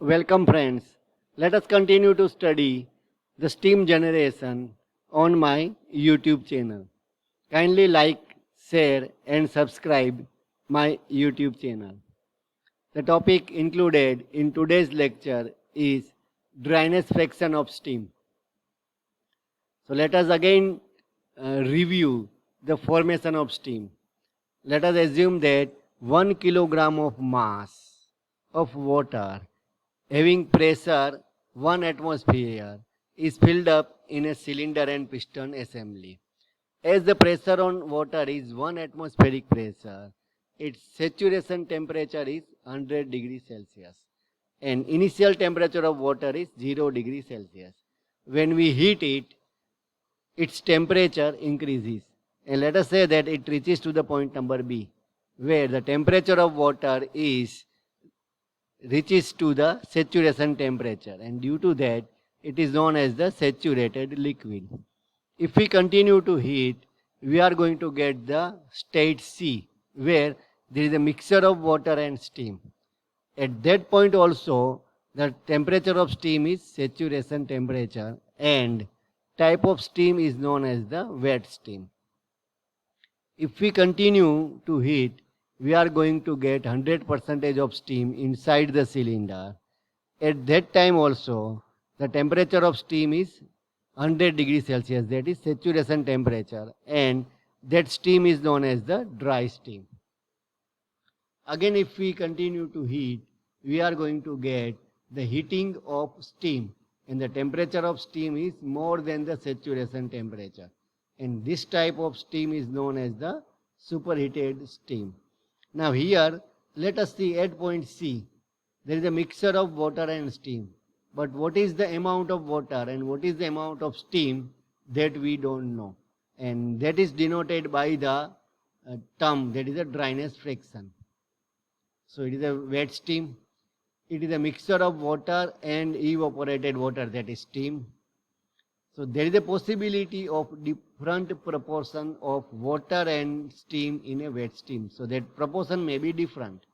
Welcome friends. Let us continue to study the steam generation on my YouTube channel. Kindly like, share and subscribe my YouTube channel. The topic included in today's lecture is dryness fraction of steam. So let us again review the formation of steam. Let us assume that 1 kilogram of mass of water having pressure 1 atmosphere is filled up in a cylinder and piston assembly. As the pressure on water is 1 atmospheric pressure, its saturation temperature is 100 degrees Celsius and initial temperature of water is 0 degrees Celsius. When we heat it, its temperature increases, and let us say that it reaches to the point number B, where the temperature of water reaches to the saturation temperature, and due to that it is known as the saturated liquid. If we continue to heat, we are going to get the state C, where there is a mixture of water and steam. At that point also, the temperature of steam is saturation temperature and type of steam is known as the wet steam. If we continue to heat, we are going to get 100% of steam inside the cylinder. At that time also, the temperature of steam is 100 degrees Celsius, that is saturation temperature, and that steam is known as the dry steam. Again, if we continue to heat, we are going to get the heating of steam, and the temperature of steam is more than the saturation temperature. And this type of steam is known as the superheated steam. Now here, let us see at point C. There is a mixture of water and steam. But what is the amount of water and what is the amount of steam, that we don't know. And that is denoted by the term, that is a dryness fraction. So it is a wet steam. It is a mixture of water and evaporated water, that is steam. So there is a possibility of different proportion of water and steam in a wet steam. So that proportion may be different.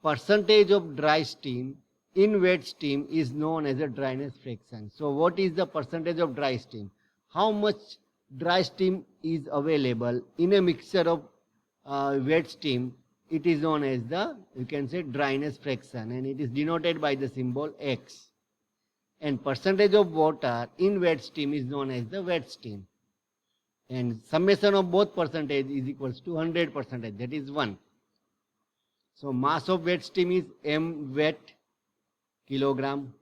Percentage of dry steam in wet steam is known as a dryness fraction. So what is the percentage of dry steam? How much dry steam is available in a mixture of wet steam? It is known as the, you can say, dryness fraction, and it is denoted by the symbol X. And percentage of water in wet steam is known as the wet steam. And summation of both percentage is equals to 100%, that is 1. So mass of wet steam is m wet kilogram.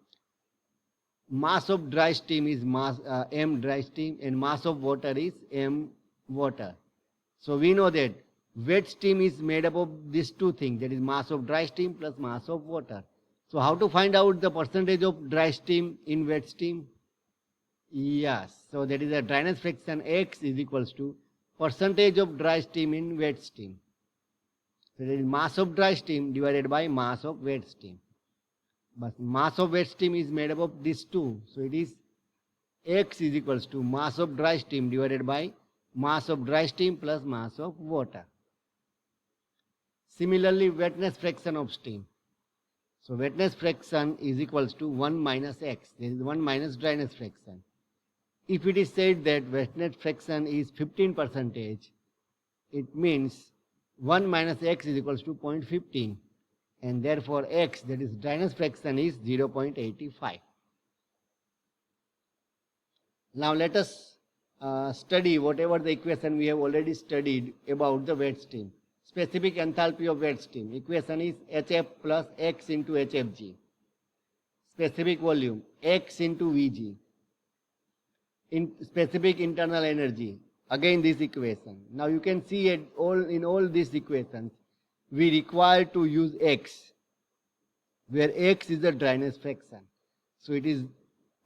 Mass of dry steam is m dry steam, and mass of water is m water. So we know that wet steam is made up of these two things, that is mass of dry steam plus mass of water. So how to find out the percentage of dry steam in wet steam? Yes, so that is a dryness fraction X is equals to percentage of dry steam in wet steam. So that is mass of dry steam divided by mass of wet steam. But mass of wet steam is made up of these two. So it is X is equals to mass of dry steam divided by mass of dry steam plus mass of water. Similarly, wetness fraction of steam. So wetness fraction is equals to 1 minus X. This is 1 minus dryness fraction. If it is said that wetness fraction is 15%, it means 1 minus X is equals to 0.15. And therefore X, that is dryness fraction, is 0.85. Now let us study whatever the equation we have already studied about the wet steam. Specific enthalpy of wet steam. Equation is HF plus X into HFG. Specific volume, X into Vg. In specific internal energy, again this equation. Now you can see in all these equations, we require to use X, where X is the dryness fraction. So it is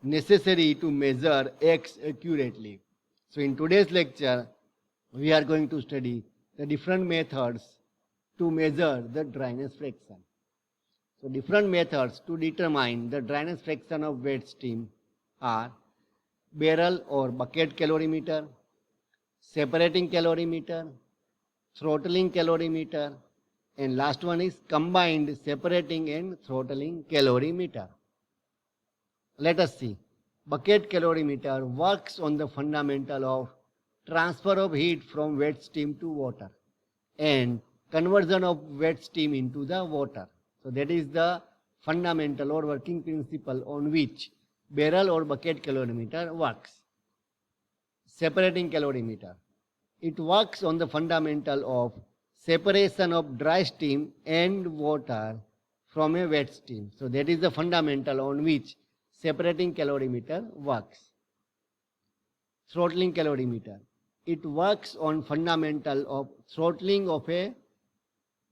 necessary to measure X accurately. So in today's lecture, we are going to study the different methods to measure the dryness fraction. So different methods to determine the dryness fraction of wet steam are barrel or bucket calorimeter, separating calorimeter, throttling calorimeter, And last one is combined separating and throttling calorimeter. Let us see. Bucket calorimeter works on the fundamental of transfer of heat from wet steam to water and conversion of wet steam into the water. So that is the fundamental or working principle on which barrel or bucket calorimeter works. Separating calorimeter. It works on the fundamental of separation of dry steam and water from a wet steam. So that is the fundamental on which separating calorimeter works. Throttling calorimeter. It works on fundamental of throttling of a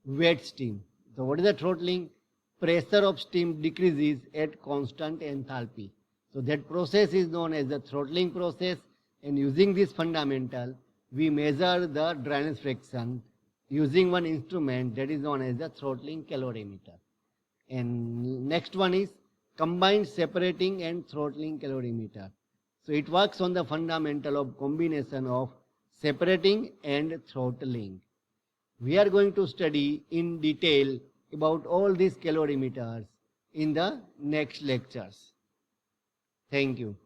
wet steam. So what is the throttling? Pressure of steam decreases at constant enthalpy. So that process is known as the throttling process, and using this fundamental we measure the dryness fraction using one instrument that is known as the throttling calorimeter. And next one is combined separating and throttling calorimeter. So it works on the fundamental of combination of separating and throttling. We are going to study in detail about all these calorimeters in the next lectures. Thank you.